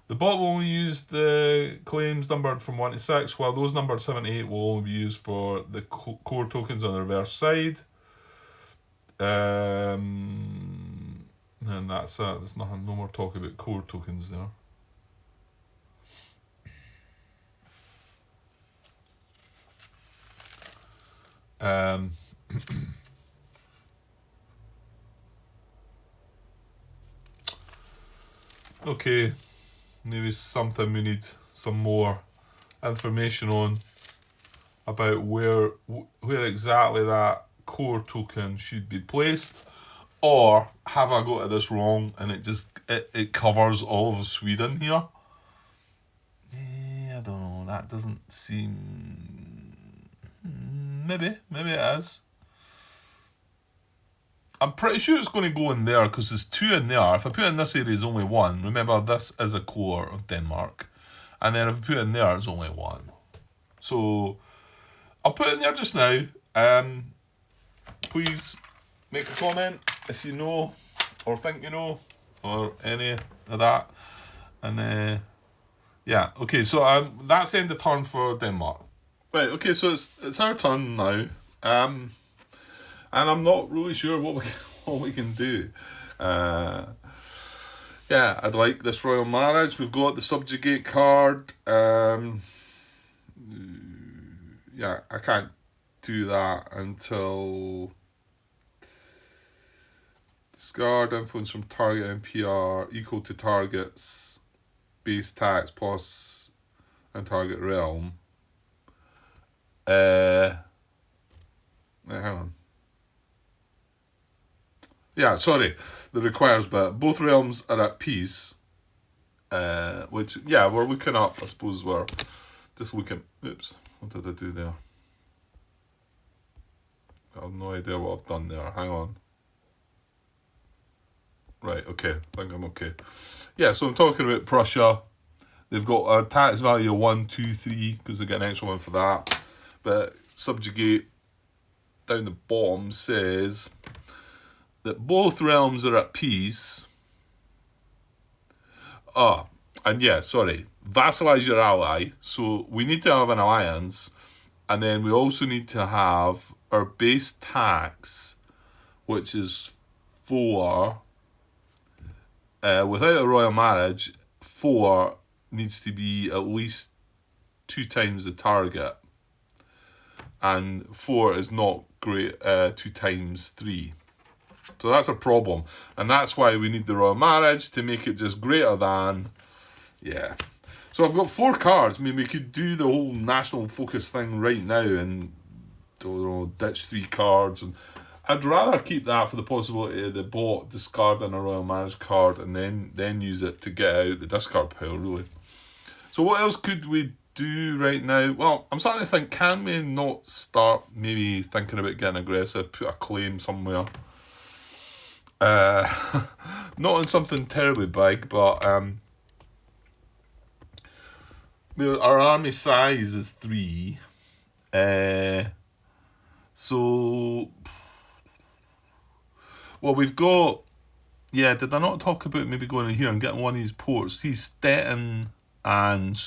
The bot will only use the claims numbered from 1 to 6, while those numbered 7 to 8 will only be used for the core tokens on the reverse side. And that's it. There's no more talk about core tokens there. Okay, maybe something we need some more information on about where exactly that core token should be placed, or have I got this wrong and it covers all of Sweden here? I don't know. That doesn't seem. Maybe it is. I'm pretty sure it's going to go in there because there's 2 in there. If I put in this area, there's only 1. Remember, this is a core of Denmark. And then if I put in there, it's only 1. So I'll put it in there just now. Please make a comment if you know or think you know or any of that. And yeah, okay, so that's the end of turn for Denmark. Right, okay, so it's our turn now. And I'm not really sure what we can do. Yeah, I'd like this royal marriage. We've got the subjugate card. Yeah, I can't do that until discard influence from target NPR equal to target's base tax plus and target realm. Wait, hang on. Yeah, sorry, the requires bit. Both realms are at peace, which, yeah, we're looking up. I suppose we're just looking. Oops, what did I do there? I have no idea what I've done there. Hang on. Right, okay, I think I'm okay. Yeah, so I'm talking about Prussia. They've got a tax value of 1, 2, 3 because they get an extra one for that. But subjugate down the bottom says that both realms are at peace. Vassalize your ally. So we need to have an alliance, and then we also need to have our base tax, which is 4. Without a royal marriage, 4 needs to be at least 2 times the target, and 4 is not great. 2 times 3. So that's a problem, and that's why we need the royal marriage to make it just greater than. Yeah. So I've got 4 cards. I mean, we could do the whole national focus thing right now and ditch 3 cards. And I'd rather keep that for the possibility of the bot discarding a royal marriage card and then use it to get out the discard pile, really. So what else could we do right now? Well, I'm starting to think, can we not start maybe thinking about getting aggressive, put a claim somewhere? Not on something terribly big, but our army size is 3. So, well, we've got. Yeah, did I not talk about maybe going in here and getting one of these ports? See, Stettin and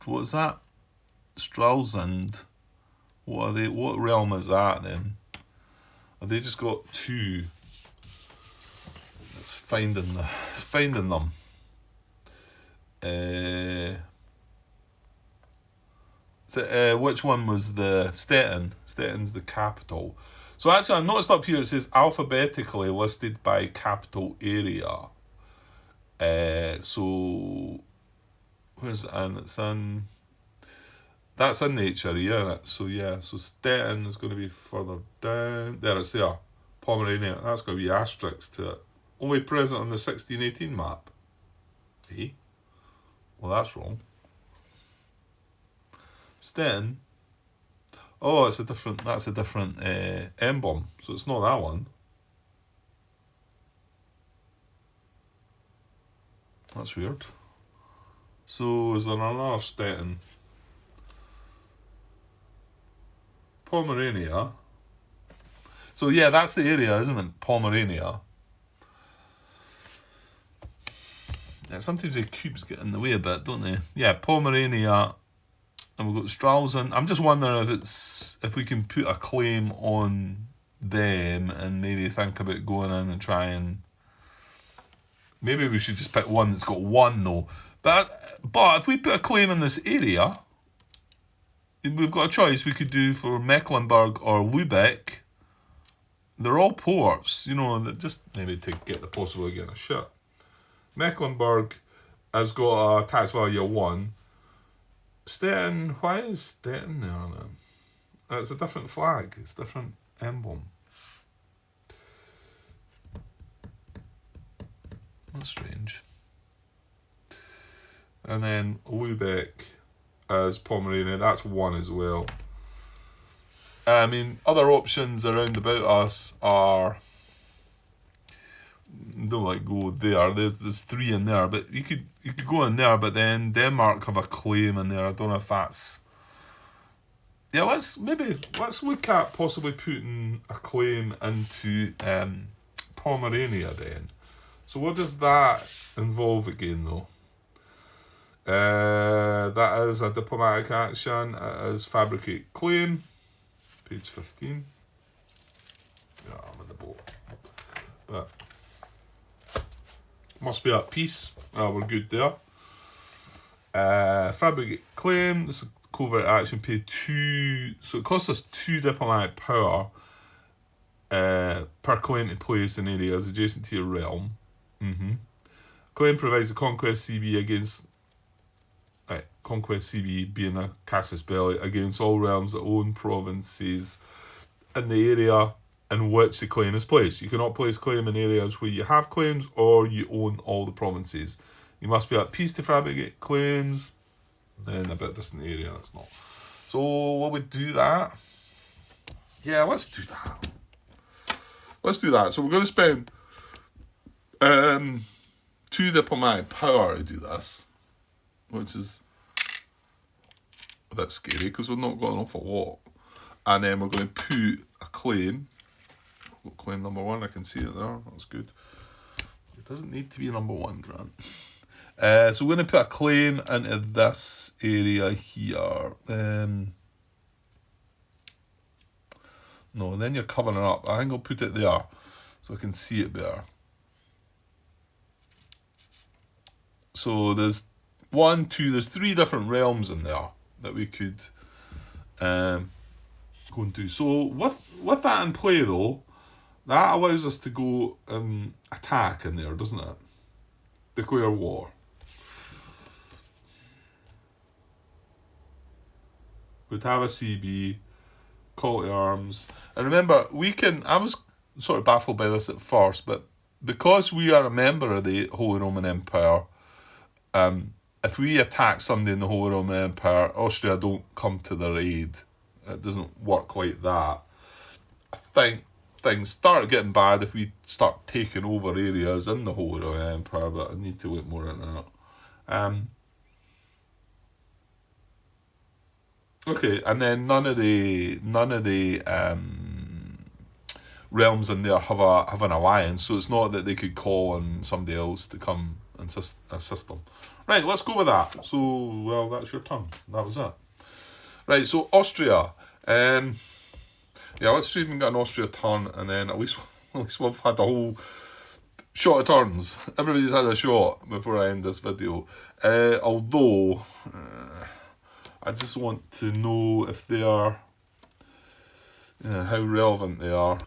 what is that? Stralsund. What are they? What realm is that then? Have they just got 2? It's finding them. Which one was the Stettin? Stettin's the capital. So actually, I noticed up here it says alphabetically listed by capital area. So where's it in? It's in. That's in nature, yeah. So Stettin is going to be further down. There it's there. Pomerania. That's going to be asterisk to it. Only present on the 1618 map. See? Well, that's wrong. Stettin. Oh, that's a different emblem. So it's not that one. That's weird. So is there another Stettin? Pomerania. So yeah, that's the area, isn't it? Pomerania. Yeah, sometimes the cubes get in the way a bit, don't they? Yeah, Pomerania. And we've got Stralsund. I'm just wondering if we can put a claim on them and maybe think about going in and try and. Maybe we should just pick one that's got 1 though. But if we put a claim in this area, we've got a choice. We could do for Mecklenburg or Lübeck. They're all ports, just maybe to get the possibility of getting a ship. Mecklenburg has got a tax value of 1. Stettin, why is Stettin there then? It's a different flag. It's a different emblem. That's strange. And then Lübeck as Pomerania, that's 1 as well. I mean, other options around about us are. Don't go there. There's 3 in there, but you could go in there. But then Denmark have a claim in there. I don't know if that's. Yeah, let's look at possibly putting a claim into Pomerania then. So what does that involve again though? That is a diplomatic action. It is fabricate claim. Page 15. Yeah, I'm in the boat. But must be at peace. We're good there. Fabricate claim. This is a covert action. Pay 2. So it costs us 2 diplomatic power per claim to place in areas adjacent to your realm. Claim provides a conquest CB against. Conquest CB being a casus belli against all realms that own provinces in the area in which the claim is placed. You cannot place claim in areas where you have claims or you own all the provinces. You must be at peace to fabricate claims. In a bit distant area, that's not. So what would do that? Yeah, let's do that. So we're going to spend 2 diplomatic power to do this, which is a bit scary because we've not got an awful lot. And then we're going to put a claim. I've got claim number 1, I can see it there, that's good. It doesn't need to be number 1, Grant. So we're going to put a claim into this area here. No, then you're covering it up. I think I'll put it there so I can see it better. So there's 1, 2, there's 3 different realms in there that we could go into. So with that in play though, that allows us to go and attack in there, doesn't it? Declare war. We'd have a CB, call to arms. And remember, I was sort of baffled by this at first, but because we are a member of the Holy Roman Empire, if we attack somebody in the Holy Roman Empire, Austria don't come to their aid. It doesn't work like that. I think things start getting bad if we start taking over areas in the Holy Roman Empire, but I need to look more into that. Okay, and then none of the realms in there have an alliance, so it's not that they could call on somebody else to come and assist them. Right, let's go with that. So, well, that's your turn. That was it. Right, so Austria. Yeah, let's see if we can get an Austria turn, and then at least we've had a whole shot of turns. Everybody's had a shot before I end this video. Although, I just want to know if they are, how relevant they are.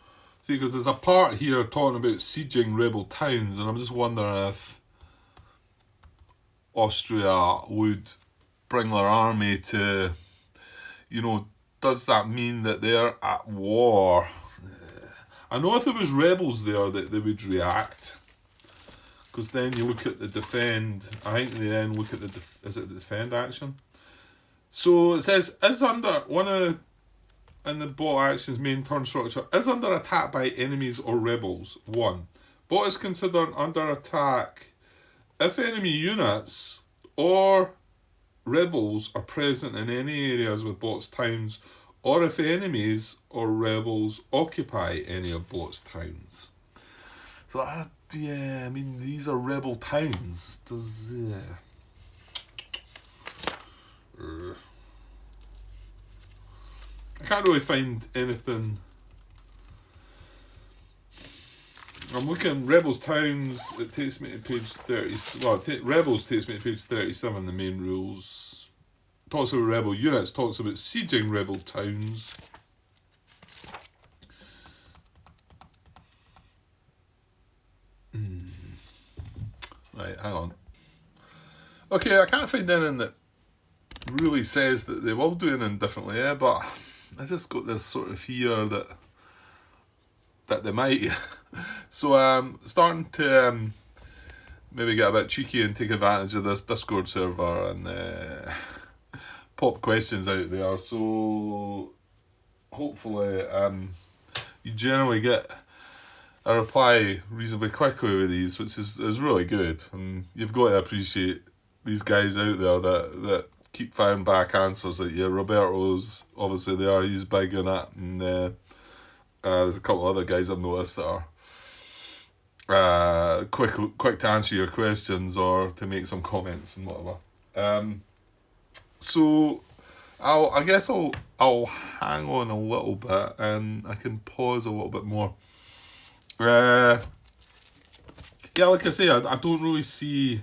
See, because there's a part here talking about sieging rebel towns, and I'm just wondering if Austria would bring their army to, does that mean that they're at war? I know if there was rebels there that they would react, because then you look at the defend. I think they then look at is it the defend action? So it says, is under one of in the bot action's main turn structure, is under attack by enemies or rebels. 1. Bot is considered under attack if enemy units or rebels are present in any areas with bot's towns, or if enemies or rebels occupy any of bot's towns. So, yeah, I mean, these are rebel towns. I can't really find anything. I'm looking Rebels Towns. It takes me to page 30. Well, Rebels takes me to page 37. The main rules talks about rebel units. Talks about sieging rebel towns. Right, hang on. Okay, I can't find anything that really says that they will do anything differently, but I just got this sort of fear that they might. So I'm starting to maybe get a bit cheeky and take advantage of this Discord server and pop questions out there. So hopefully you generally get a reply reasonably quickly with these, which is really good. And you've got to appreciate these guys out there that keep firing back answers at you. Roberto's obviously there, he's big in it, and there's a couple other guys I've noticed that are quick to answer your questions or to make some comments and whatever. So I guess I'll hang on a little bit and I can pause a little bit more. Yeah, like I say, I don't really see.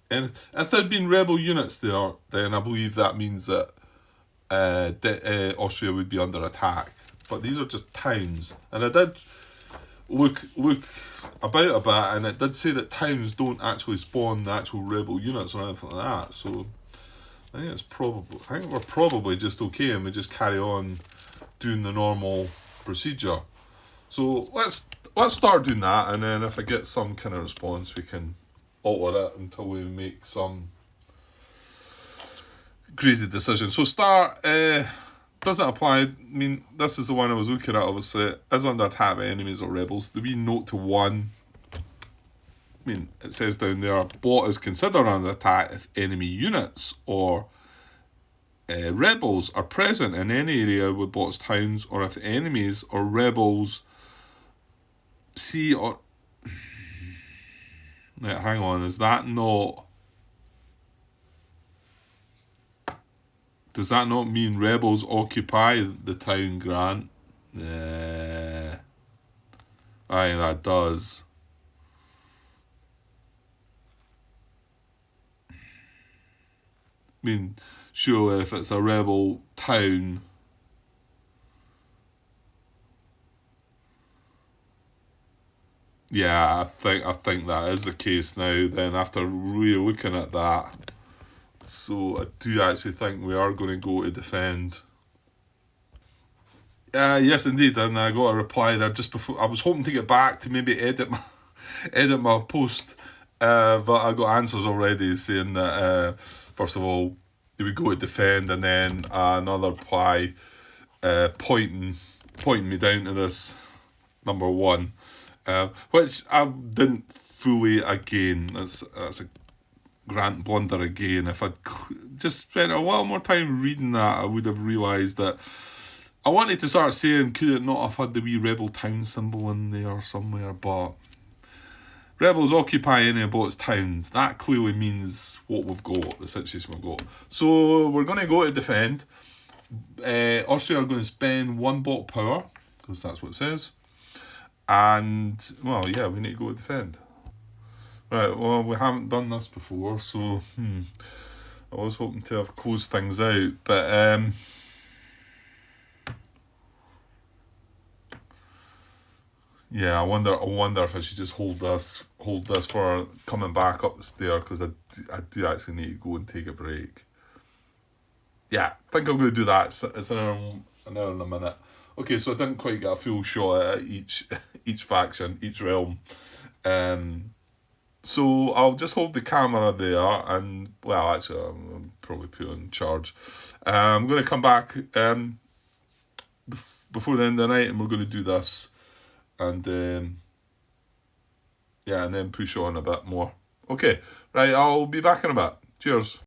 And if there'd been rebel units there, then I believe that means that Austria would be under attack. But these are just towns, and I did look about a bit, and it did say that towns don't actually spawn the actual rebel units or anything like that. So I think we're probably just okay, and we just carry on doing the normal procedure. So let's start doing that, and then if I get some kind of response, we can alter it until we make some crazy decision. So start doesn't apply. I mean, this is the one I was looking at, obviously. Is under attack by enemies or rebels. The wee note to 1. I mean, it says down there, bot is considered under attack if enemy units or rebels are present in any area with bots towns, or if enemies or rebels see or... Right, hang on, is that not... Does that not mean rebels occupy the town, Grant? Aye, that does. I mean, sure, if it's a rebel town... Yeah, I think that is the case now, then, after really looking at that. So I do actually think we are going to go to defend. Yes, indeed, and I got a reply there just before. I was hoping to get back to maybe edit my post, but I got answers already saying that first of all they would go to defend, and then another reply pointing me down to this number one, which I didn't fully. Again, that's a Grant blunder again. If I'd just spent a while more time reading that, I would have realised that I wanted to start saying, could it not have had the wee rebel town symbol in there somewhere, but rebels occupy any of both towns. That clearly means what we've got, the situation we've got. So we're going to go to defend. Austria are going to spend 1 bot power, because that's what it says. And, well, yeah, we need to go to defend. Right, well, we haven't done this before, so I was hoping to have closed things out, but yeah, I wonder if I should just hold this for coming back up the stair, because I do actually need to go and take a break. Yeah, I think I'm going to do that. It's an hour and a minute. Okay, so I didn't quite get a full shot at each faction, each realm. So I'll just hold the camera there, and, well, actually, I'll probably put it on charge. I'm going to come back before the end of the night, and we're going to do this, and yeah, and then push on a bit more. Okay, right, I'll be back in a bit. Cheers.